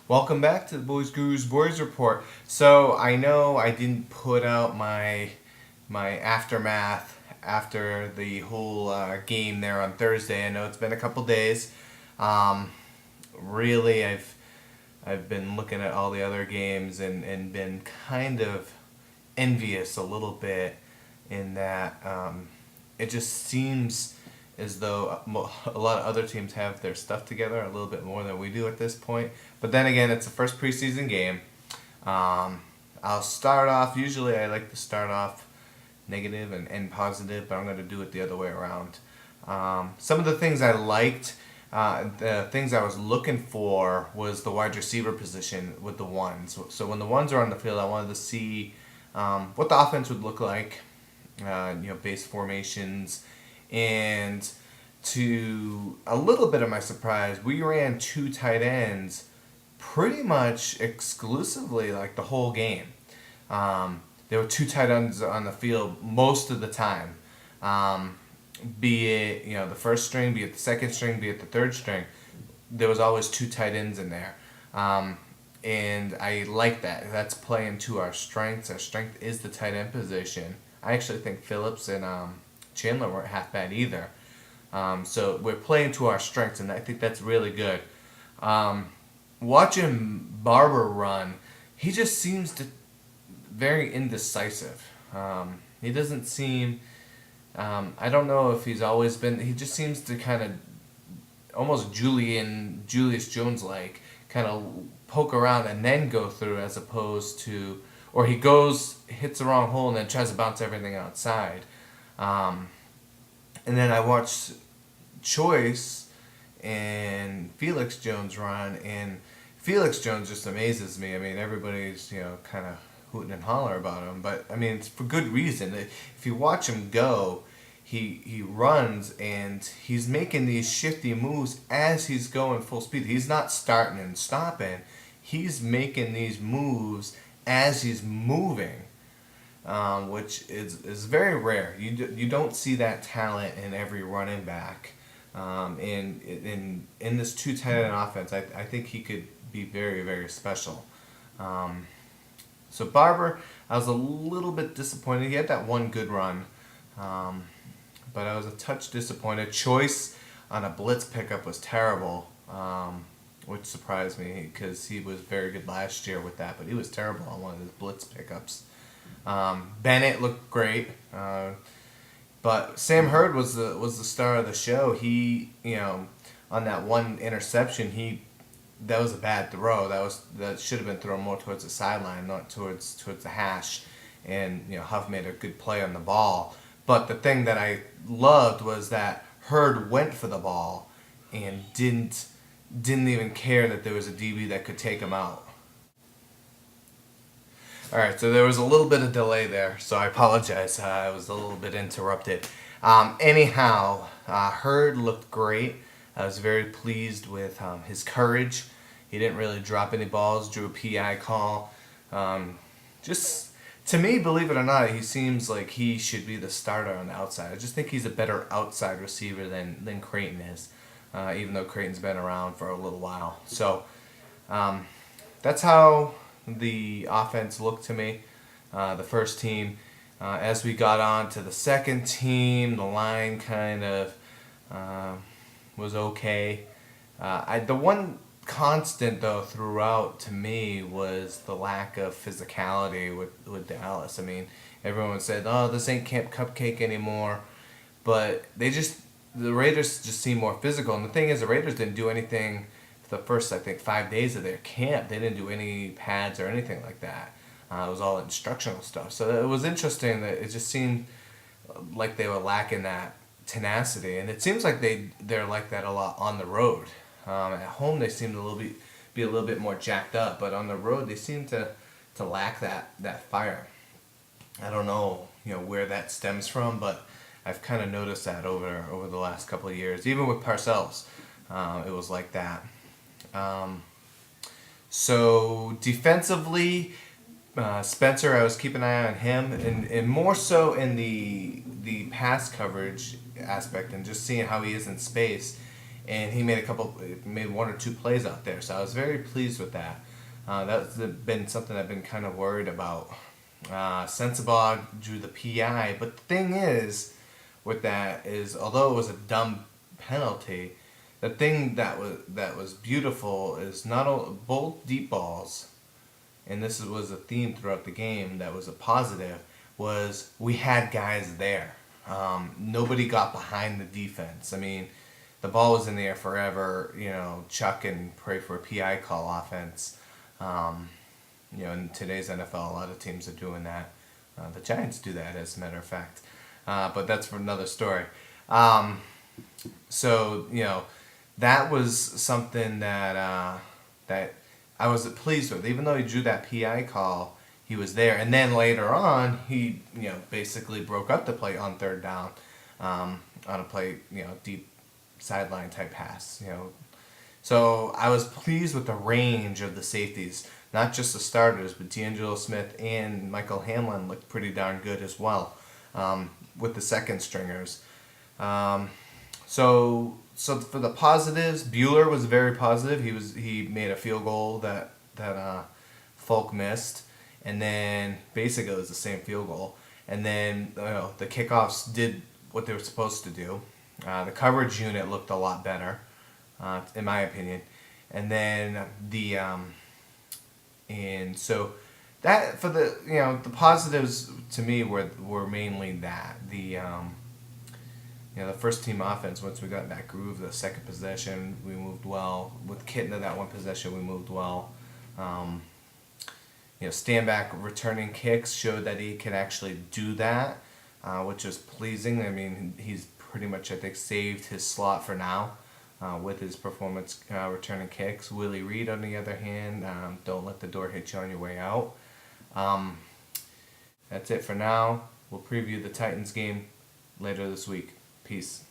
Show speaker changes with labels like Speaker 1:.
Speaker 1: Welcome back to the Boys Gurus Boys Report. So I know I didn't put out my aftermath after the whole game there on Thursday. I know it's been a couple days. Um, really, I've been looking at all the other games and been kind of envious a little bit in that it just seems as though a lot of other teams have their stuff together a little bit more than we do at this point. But then again, it's the first preseason game. I'll start off, usually I like to start off negative and end positive, but I'm going to do it the other way around. Some of the things I liked, the things I was looking for was the wide receiver position with the ones. So when the ones are on the field, I wanted to see what the offense would look like, base formations, and to a little bit of my surprise, we ran two tight ends pretty much exclusively like the whole game. There were two tight ends on the field most of the time. Be it the first string, be it the second string, be it the third string, there was always two tight ends in there. And I like that. That's playing to our strengths. Our strength is the tight end position. I actually think Phillips and Chandler weren't half bad either. So we're playing to our strengths, and I think that's really good. Watching Barber run, he just seems to very indecisive. He doesn't seem. I don't know if he's always been. He just seems to kind of almost Julius Jones like kind of poke around and then go through, as opposed to, or he hits the wrong hole and then tries to bounce everything outside. And then I watched Choice and Felix Jones run, and Felix Jones just amazes me. I mean, everybody's kind of hooting and holler about him, but I mean it's for good reason. If you watch him go, he runs and he's making these shifty moves as he's going full speed. He's not starting and stopping. He's making these moves as he's moving, which is very rare. You don't see that talent in every running back. In this two tight end offense, I think he could be very, very special. So Barber, I was a little bit disappointed. He had that one good run, but I was a touch disappointed. Choice on a blitz pickup was terrible, which surprised me because he was very good last year with that, but he was terrible on one of his blitz pickups. Bennett looked great, but Sam Hurd was the star of the show. He, on that one interception, that was a bad throw. That should have been thrown more towards the sideline, not towards the hash. And Huff made a good play on the ball. But the thing that I loved was that Hurd went for the ball and didn't even care that there was a DB that could take him out. All right, so there was a little bit of delay there, so I apologize. I was a little bit interrupted. Anyhow, Hurd looked great. I was very pleased with his courage. He didn't really drop any balls, drew a PI call. Just to me, believe it or not, he seems like he should be the starter on the outside. I just think he's a better outside receiver than Creighton is, even though Creighton's been around for a little while. So that's how the offense looked to me, the first team. As we got on to the second team, the line kind of was okay. The one constant, though, throughout to me was the lack of physicality with Dallas. I mean, everyone said, oh, this ain't Camp Cupcake anymore. But the Raiders just seem more physical. And the thing is, the Raiders didn't do anything for the first, I think, 5 days of their camp. They didn't do any pads or anything like that. It was all instructional stuff. So it was interesting that it just seemed like they were lacking that tenacity, and it seems like they're like that a lot on the road. At home they seem to be a little bit more jacked up, but on the road they seem to lack that fire. I don't know where that stems from, but I've kind of noticed that over the last couple of years. Even with Parcells, it was like that. So defensively, Spencer, I was keeping an eye on him, and more so in the pass coverage aspect, and just seeing how he is in space. and he made one or two plays out there. So I was very pleased with that. That's been something I've been kind of worried about. Sensabaugh drew the PI, but the thing is, with that is, although it was a dumb penalty, the thing that was beautiful is both deep balls, and this was a theme throughout the game that was a positive, was we had guys there. Nobody got behind the defense. I mean, the ball was in the air forever, chuck and pray for a PI call offense. In today's NFL, a lot of teams are doing that. The Giants do that, as a matter of fact. But that's for another story. So, that was something that I was pleased with. Even though he drew that PI call, he was there. And then later on, he basically broke up the play on third down on a play, deep sideline type pass. So I was pleased with the range of the safeties, not just the starters, but D'Angelo Smith and Michael Hamlin looked pretty darn good as well with the second stringers. So for the positives, Bueller was very positive. He made a field goal that Folk missed, and then basically it was the same field goal. And then the kickoffs did what they were supposed to do. The coverage unit looked a lot better, in my opinion. And then and so that for the the positives to me were mainly that the first team offense, once we got in that groove, the second possession, we moved well. With Kitten to that one possession, we moved well. Stand back returning kicks showed that he can actually do that, which was pleasing. I mean, he's pretty much, I think, saved his slot for now with his performance returning kicks. Willie Reed, on the other hand, don't let the door hit you on your way out. That's it for now. We'll preview the Titans game later this week. Peace.